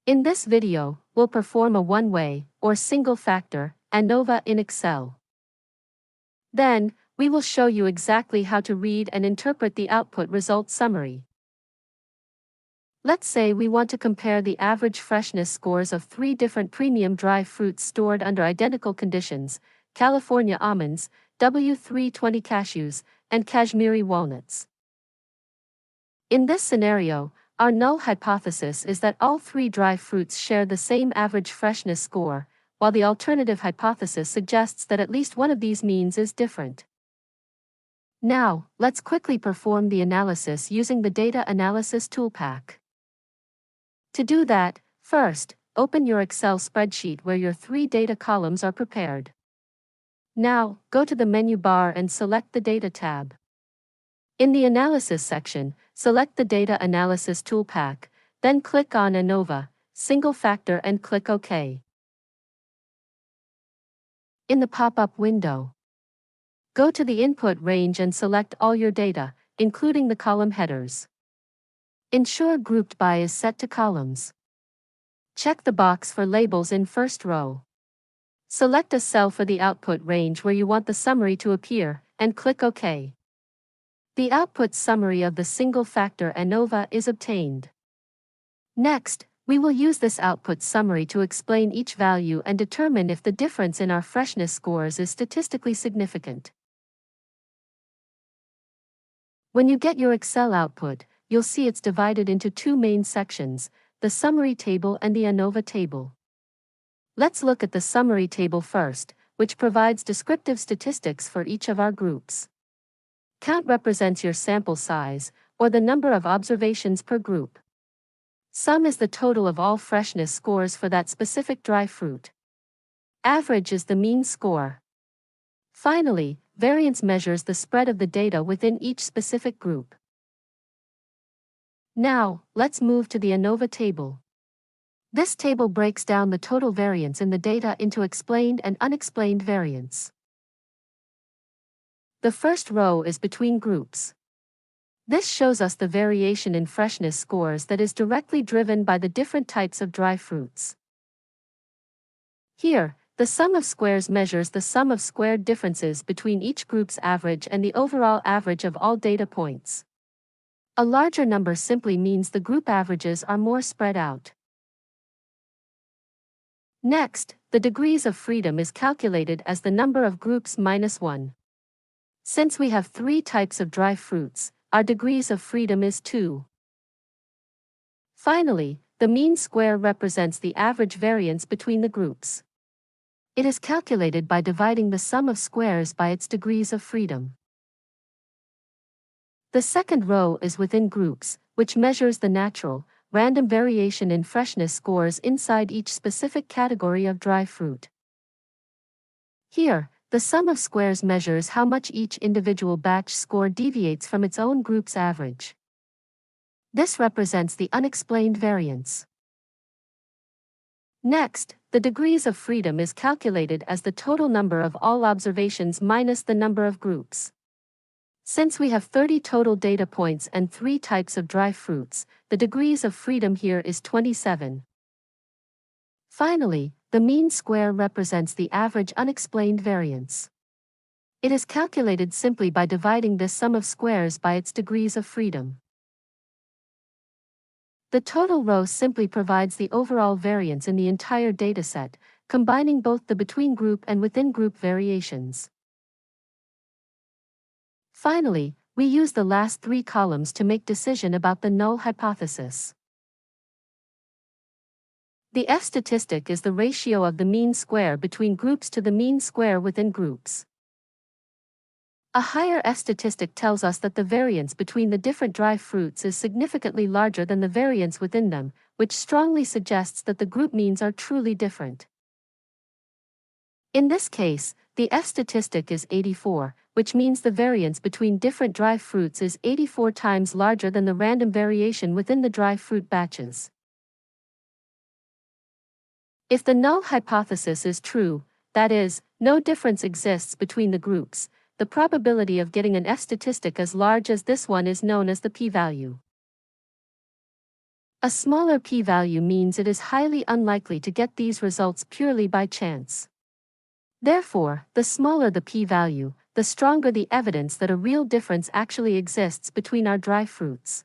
In this video, we'll perform a one-way, or single-factor, ANOVA in Excel. Then, we will show you exactly how to read and interpret the output result summary. Let's say we want to compare the average freshness scores of 3 different premium dry fruits stored under identical conditions: California almonds, W320 cashews, and Kashmiri walnuts. In this scenario, our null hypothesis is that all 3 dry fruits share the same average freshness score, while the alternative hypothesis suggests that at least one of these means is different. Now, let's quickly perform the analysis using the Data Analysis Toolpak. To do that, first, open your Excel spreadsheet where your 3 data columns are prepared. Now, go to the menu bar and select the Data tab. In the Analysis section, select the Data Analysis Toolpak, then click on ANOVA, Single Factor, and click OK. In the pop-up window, go to the input range and select all your data, including the column headers. Ensure Grouped By is set to columns. Check the box for labels in first row. Select a cell for the output range where you want the summary to appear, and click OK. The output summary of the single-factor ANOVA is obtained. Next, we will use this output summary to explain each value and determine if the difference in our freshness scores is statistically significant. When you get your Excel output, you'll see it's divided into 2 main sections, the summary table and the ANOVA table. Let's look at the summary table first, which provides descriptive statistics for each of our groups. Count represents your sample size, or the number of observations per group. Sum is the total of all freshness scores for that specific dry fruit. Average is the mean score. Finally, variance measures the spread of the data within each specific group. Now, let's move to the ANOVA table. This table breaks down the total variance in the data into explained and unexplained variance. The first row is between groups. This shows us the variation in freshness scores that is directly driven by the different types of dry fruits. Here, the sum of squares measures the sum of squared differences between each group's average and the overall average of all data points. A larger number simply means the group averages are more spread out. Next, the degrees of freedom is calculated as the number of groups minus 1. Since we have 3 types of dry fruits, our degrees of freedom is 2. Finally, the mean square represents the average variance between the groups. It is calculated by dividing the sum of squares by its degrees of freedom. The second row is within groups, which measures the natural, random variation in freshness scores inside each specific category of dry fruit. Here, the sum of squares measures how much each individual batch score deviates from its own group's average. This represents the unexplained variance. Next, the degrees of freedom is calculated as the total number of all observations minus the number of groups. Since we have 30 total data points and 3 types of dry fruits, the degrees of freedom here is 27. Finally, the mean square represents the average unexplained variance. It is calculated simply by dividing this sum of squares by its degrees of freedom. The total row simply provides the overall variance in the entire dataset, combining both the between-group and within-group variations. Finally, we use the last 3 columns to make decision about the null hypothesis. The F-statistic is the ratio of the mean square between groups to the mean square within groups. A higher F-statistic tells us that the variance between the different dry fruits is significantly larger than the variance within them, which strongly suggests that the group means are truly different. In this case, the F-statistic is 84, which means the variance between different dry fruits is 84 times larger than the random variation within the dry fruit batches. If the null hypothesis is true, that is, no difference exists between the groups, the probability of getting an F-statistic as large as this one is known as the p-value. A smaller p-value means it is highly unlikely to get these results purely by chance. Therefore, the smaller the p-value, the stronger the evidence that a real difference actually exists between our dry fruits.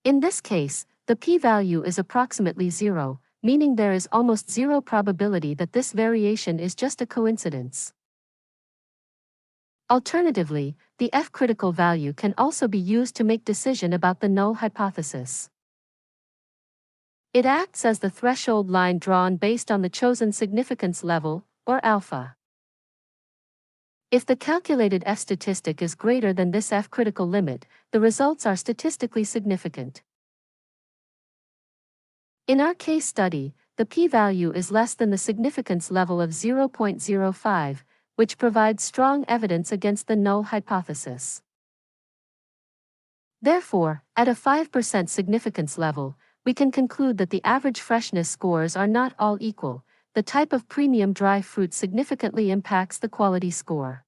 In this case, the p-value is approximately 0, meaning there is almost zero probability that this variation is just a coincidence. Alternatively, the F-critical value can also be used to make decision about the null hypothesis. It acts as the threshold line drawn based on the chosen significance level, or alpha. If the calculated F-statistic is greater than this F-critical limit, the results are statistically significant. In our case study, the p-value is less than the significance level of 0.05, which provides strong evidence against the null hypothesis. Therefore, at a 5% significance level, we can conclude that the average freshness scores are not all equal. The type of premium dry fruit significantly impacts the quality score.